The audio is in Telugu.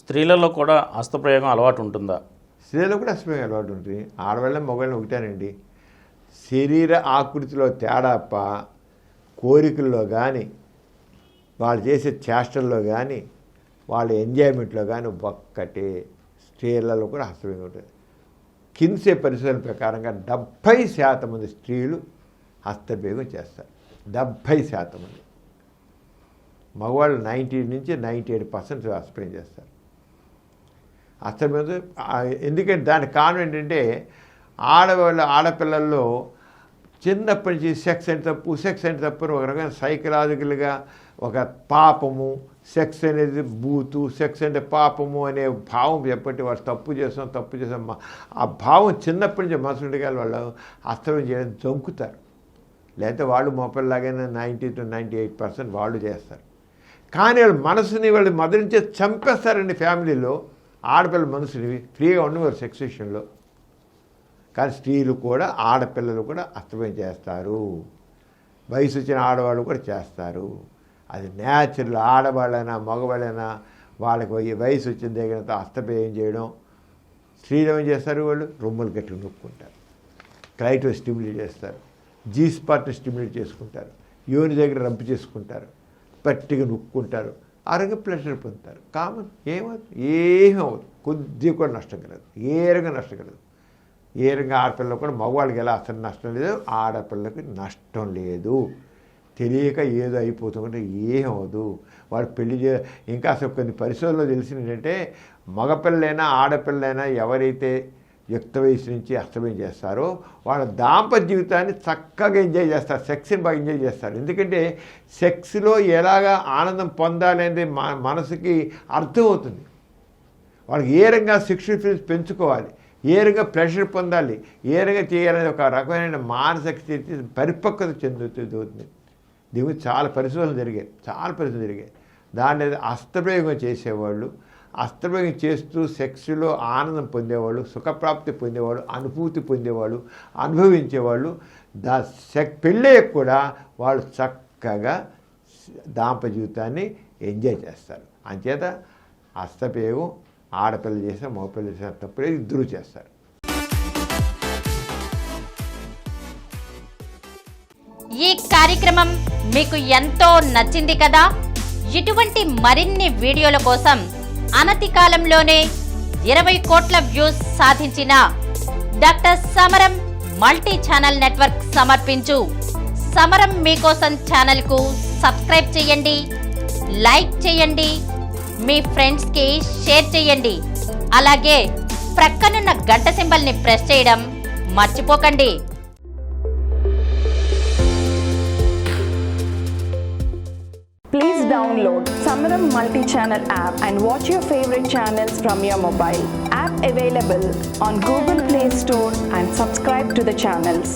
స్త్రీలలో కూడా హస్తప్రయోగం అలవాటు ఉంటుందా? స్త్రీలో కూడా హస్తప్రయోగం అలవాటు ఉంటుంది. ఆడవాళ్ళ మగవాళ్ళని ఒకటేనండి. శరీర ఆకృతిలో తేడాప్ప కోరికల్లో కానీ వాళ్ళు చేసే చేష్టల్లో కానీ వాళ్ళ ఎంజాయ్మెంట్లో కానీ ఒక్కటే. స్త్రీలలో కూడా హస్తప్రయోగం ఉంటుంది. కిన్సే పరిశోధన ప్రకారంగా 70% మంది స్త్రీలు హస్తప్రయోగం చేస్తారు. 70% మంది. మగవాళ్ళు 90 నుంచి 98% హస్తప్రయోగం చేస్తారు. హస్తప్రయోగం ఎందుకంటే దానికి కారణం ఏంటంటే ఆడపిల్లల్లో చిన్నప్పటి నుంచి సెక్స్ అంటే తప్పు ఒక రకమైన సైకలాజికల్గా ఒక పాపము, సెక్స్ అనేది బూతు, సెక్స్ అంటే పాపము అనే భావం చెప్పట్టి వాళ్ళు తప్పు చేస్తాం ఆ భావం చిన్నప్పటి నుంచి మనసుండగా వాళ్ళు హస్తప్రయోగం చేయడం జంకుతారు. లేకపోతే వాళ్ళు మొప్పల్లాగానే 90 to 98% వాళ్ళు చేస్తారు. కానీ వాళ్ళ మనసుని వాళ్ళు మదరించే చంపేస్తారండి. ఫ్యామిలీలో ఆడపిల్లల మనసుని ఫ్రీగా ఉండేవారు సెక్స్ విషయంలో. కానీ స్త్రీలు కూడా ఆడపిల్లలు కూడా హస్తప్రయోగం చేస్తారు. వయసు వచ్చిన ఆడవాళ్ళు కూడా చేస్తారు. అది న్యాచురల్. ఆడవాళ్ళైనా మగవాళ్ళైనా వాళ్ళకి వయసు వచ్చిన దగ్గర హస్తప్రయోగం చేయడం. స్త్రీలు ఏం చేస్తారు? వాళ్ళు రొమ్ములు గట్టిగా నొక్కుంటారు, క్లైటో స్టిమ్యులేట్ చేస్తారు, జీ స్పాట్ని స్టిమ్యులేట్ చేసుకుంటారు, యోని దగ్గర రంపు చేసుకుంటారు, పట్టిగా నొక్కుంటారు, ఆరోగ్య ప్లెషర్ పొందుతారు. కామన్. ఏమవుతుంది కొద్దిగా కూడా నష్టం కలదు. ఏ రకంగా నష్టం కలదు. ఏ రకంగా ఆడపిల్లలకు కూడా మగవాళ్ళకి ఎలా అసలు నష్టం లేదు, ఆడపిల్లకి నష్టం లేదు. తెలియక ఏదో అయిపోతుందంటే ఏమవదు. వాడు పెళ్లి ఇంకా అసలు కొన్ని పరిశోధనలో తెలిసింది ఏంటంటే మగపిల్లైనా ఆడపిల్లైనా ఎవరైతే యుక్త వయసు నుంచి హస్తప్రయోగం చేస్తారో వాళ్ళ దాంపత్య జీవితాన్ని చక్కగా ఎంజాయ్ చేస్తారు. సెక్స్ని బాగా ఎంజాయ్ చేస్తారు. ఎందుకంటే సెక్స్లో ఎలాగా ఆనందం పొందాలి అనేది మనసుకి అర్థమవుతుంది. వాళ్ళకి ఏ రకంగా సెక్షువల్ ఫీలింగ్స్ పెంచుకోవాలి, ఏ రకంగా ప్రెషర్ పొందాలి, ఏ రకంగా చేయాలనే ఒక రకమైన మానసిక స్థితి పరిపక్వత చెందుతుంది. దీని చాలా పరిశోధనలు జరిగాయి. దాని హస్తప్రయోగం చేసేవాళ్ళు, హస్తప్రయోగం చేస్తూ సెక్స్లో ఆనందం పొందేవాళ్ళు, సుఖప్రాప్తి పొందేవాళ్ళు, అనుభూతి పొందేవాళ్ళు, అనుభవించేవాళ్ళు పెళ్ళయ్యకు కూడా వాళ్ళు చక్కగా దాంపత్య జీవితాన్ని ఎంజాయ్ చేస్తారు. అంచేత హస్తప్రయోగం ఆడపిల్లలు చేసిన మగపిల్లలు చేసిన తప్పుడే ఇద్దరూ చేస్తారు. ఈ కార్యక్రమం మీకు ఎంతో నచ్చింది కదా? ఇటువంటి మరిన్ని వీడియోల కోసం అనతి కాలంలోనే 20 కోట్ల వ్యూస్ సాధించిన డాక్టర్ సమరం మల్టీ ఛానల్ నెట్వర్క్ సమర్పించు సమరం మీకోసం ఛానల్కు సబ్స్క్రైబ్ చేయండి, లైక్ చేయండి, మీ ఫ్రెండ్స్కి షేర్ చేయండి. అలాగే ప్రక్కనున్న గంట సింబల్ని ప్రెస్ చేయడం మర్చిపోకండి. Please download Samaram Multi-Channel app and watch your favorite channels from your mobile. App available on Google Play Store and subscribe to the channels.